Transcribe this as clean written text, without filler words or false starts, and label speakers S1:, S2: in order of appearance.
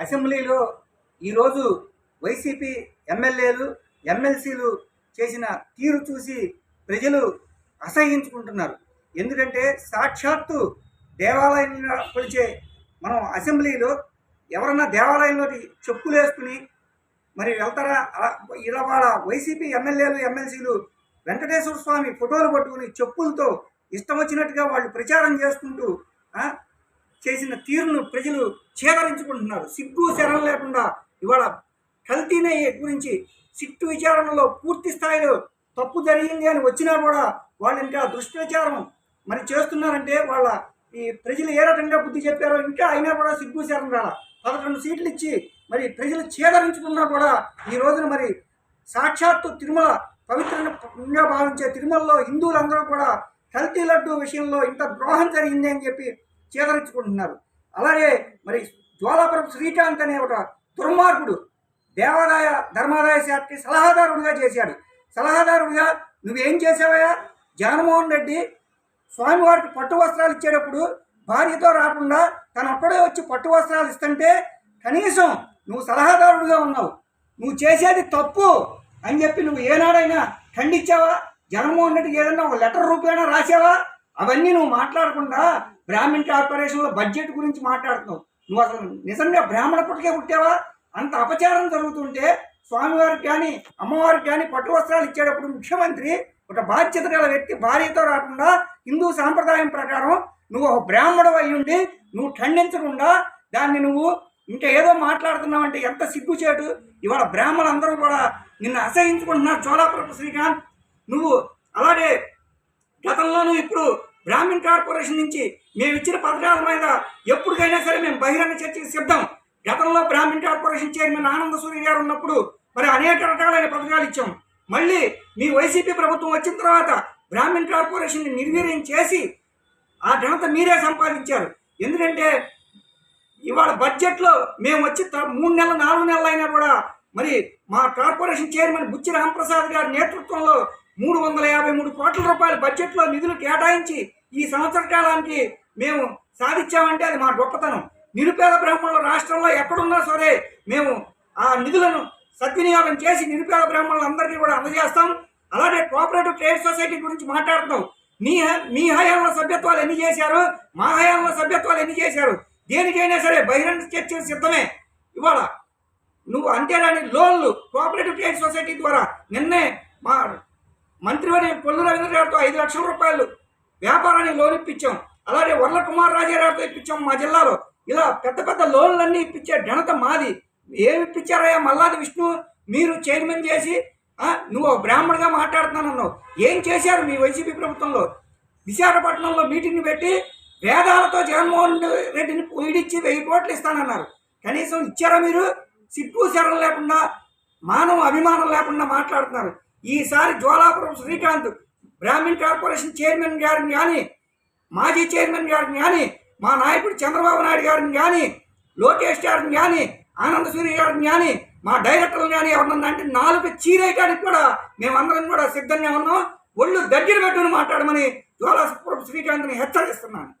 S1: అసెంబ్లీలో ఈరోజు వైసీపీ ఎమ్మెల్యేలు ఎమ్మెల్సీలు చేసిన తీరు చూసి ప్రజలు అసహ్యించుకుంటున్నారు. ఎందుకంటే సాక్షాత్తు దేవాలయంలో కొలిచే మనం అసెంబ్లీలో ఎవరన్నా దేవాలయంలోకి చెప్పులు వేసుకుని మరి వెళ్తారా? ఇలా వాళ్ళ వైసీపీ ఎమ్మెల్యేలు ఎమ్మెల్సీలు వెంకటేశ్వర స్వామి ఫోటోలు పట్టుకుని చెప్పులతో ఇష్టం వచ్చినట్టుగా వాళ్ళు ప్రచారం చేసుకుంటూ చేసిన తీరును ప్రజలు చేదరించుకుంటున్నారు. సిగ్గు శరం లేకుండా ఇవాళ కల్తీనే గురించి సిట్టు విచారణలో పూర్తి స్థాయిలో తప్పు జరిగింది అని వచ్చినా కూడా వాళ్ళు ఇంకా దుష్ప్రచారం మరి చేస్తున్నారంటే వాళ్ళ ఈ ప్రజలు ఏ రకంగా బుద్ధి చెప్పారో ఇంకా అయినా కూడా సిగ్గు శరం రాల 11 సీట్లు ఇచ్చి మరి ప్రజలు చేదరించుకున్నా కూడా ఈ రోజున మరి సాక్షాత్తు తిరుమల పవిత్రంగా భావించే తిరుమలలో హిందువులందరూ కూడా కల్తీ లడ్డు విషయంలో ఇంత ద్రోహం జరిగింది అని చెప్పి చేదరించుకుంటున్నారు. అలాగే మరి జ్వాలాపురపు శ్రీకాంత్ అనే ఒక దుర్మార్గుడు దేవాదాయ ధర్మాదాయ శాఖకి సలహాదారుడిగా చేశాడు. సలహాదారుడిగా నువ్వేం చేసావయ్యా? జగన్మోహన్ రెడ్డి స్వామివారికి పట్టు వస్త్రాలు ఇచ్చేటప్పుడు భార్యతో రాకుండా తన ఒక్కడే వచ్చి పట్టు వస్త్రాలు ఇస్తుంటే కనీసం నువ్వు సలహాదారుడిగా ఉన్నావు, నువ్వు చేసేది తప్పు అని చెప్పి నువ్వు ఏనాడైనా ఖండించావా? జగన్మోహన్ రెడ్డికి ఏదన్నా ఒక లెటర్ రూపేణా రాసావా? అవన్నీ నువ్వు మాట్లాడకుండా బ్రాహ్మణ్ కార్పొరేషన్లో బడ్జెట్ గురించి మాట్లాడుతున్నావు. నువ్వు అసలు నిజంగా బ్రాహ్మణ పుట్టకే పుట్టావా? అంత అపచారం జరుగుతుంటే స్వామివారికి కానీ అమ్మవారికి కానీ పట్టు వస్త్రాలు ఇచ్చేటప్పుడు ముఖ్యమంత్రి ఒక బాధ్యత గల వ్యక్తి భార్యతో రాకుండా హిందూ సాంప్రదాయం ప్రకారం నువ్వు ఒక బ్రాహ్మణుడు అయి ఉండి నువ్వు ఖండించకుండా దాన్ని నువ్వు ఇంకా ఏదో మాట్లాడుతున్నావంటే ఎంత సిగ్గుచేటు. ఇవాళ బ్రాహ్మణులందరూ కూడా నిన్ను అసహించుకుంటున్నారు. జ్వాలాపురపు శ్రీకాంత్ నువ్వు అలాగే గతంలోనూ ఇప్పుడు బ్రాహ్మణ్ కార్పొరేషన్ నుంచి మేము ఇచ్చిన పథకాల మీద ఎప్పటికైనా సరే మేము బహిరంగ చర్చకి సిద్ధం. గతంలో బ్రాహ్మణ్ కార్పొరేషన్ చైర్మన్ ఆనంద సూర్య గారు ఉన్నప్పుడు మరి అనేక రకాలైన పథకాలు ఇచ్చాం. మళ్ళీ మీ వైసీపీ ప్రభుత్వం వచ్చిన తర్వాత బ్రాహ్మణ్ కార్పొరేషన్ని నిర్వీర్యం చేసి ఆ ఘనత మీరే సంపాదించారు. ఎందుకంటే ఇవాళ బడ్జెట్లో మేము వచ్చి 3 నెలలు 4 నెలలు అయినా కూడా మరి మా కార్పొరేషన్ చైర్మన్ బుచ్చి రామప్రసాద్ గారి నేతృత్వంలో 353 కోట్ల రూపాయల బడ్జెట్లో నిధులు కేటాయించి ఈ సంవత్సర కాలానికి మేము సాధించామంటే అది మా గొప్పతనం. నిరుపేద బ్రాహ్మణుల రాష్ట్రంలో ఎక్కడున్నా సరే మేము ఆ నిధులను సద్వినియోగం చేసి నిరుపేద బ్రాహ్మణులందరికీ కూడా అందజేస్తాం. అలాగే కోఆపరేటివ్ ట్రేడ్ సొసైటీ గురించి మాట్లాడుతున్నాం. మీ హయాంలో సభ్యత్వాలు ఎన్ని చేశారు, మా హయాంలో సభ్యత్వాలు ఎన్ని చేశారు? దేనికైనా సరే బహిరంగ చర్చ సిద్ధమే. ఇవాళ నువ్వు అంతేగాని లోన్లు కోఆపరేటివ్ ట్రేడ్ సొసైటీ ద్వారా నిన్నే మా మంత్రివర్య పొల్లు రవీంద్ర గారితో 5 లక్షల రూపాయలు వ్యాపారానికి లోన్ ఇప్పించాం. అలాగే వర్ల కుమార్ రాజాగారితో ఇప్పించాం మా జిల్లాలో. ఇలా పెద్ద పెద్ద లోన్లన్నీ ఇప్పించే ఘనత మాది. ఏమి ఇప్పించారయ్యా మల్లాది విష్ణు? మీరు చైర్మన్ చేసి నువ్వు బ్రాహ్మణుగా మాట్లాడుతున్నానన్నావు. ఏం చేశారు మీ వైసీపీ ప్రభుత్వంలో? విశాఖపట్నంలో మీటింగ్ పెట్టి వేదాలతో జగన్మోహన్ రెడ్డిని ఈడిచ్చి 1000 కోట్లు ఇస్తానన్నారు. కనీసం ఇచ్చారా మీరు? సిగ్గు శరం లేకుండా మానవ అభిమానం లేకుండా మాట్లాడుతున్నారు. ఈసారి జ్వాలాపురం శ్రీకాంత్ బ్రాహ్మణ్ కార్పొరేషన్ చైర్మన్ గారిని కానీ మాజీ చైర్మన్ గారిని కానీ మా నాయకుడు చంద్రబాబు నాయుడు గారిని కానీ లోకేష్ గారిని కానీ ఆనంద సూర్య గారిని కానీ మా డైరెక్టర్లు కానీ ఎవరన్నా అంటే 4 చీరేయడానికి కూడా మేమందరం కూడా సిద్ధంగా ఉన్నాం. ఒళ్ళు దగ్గర పెట్టుకుని మాట్లాడమని జ్వాలాపురం శ్రీకాంత్ని హెచ్చరిస్తున్నాను.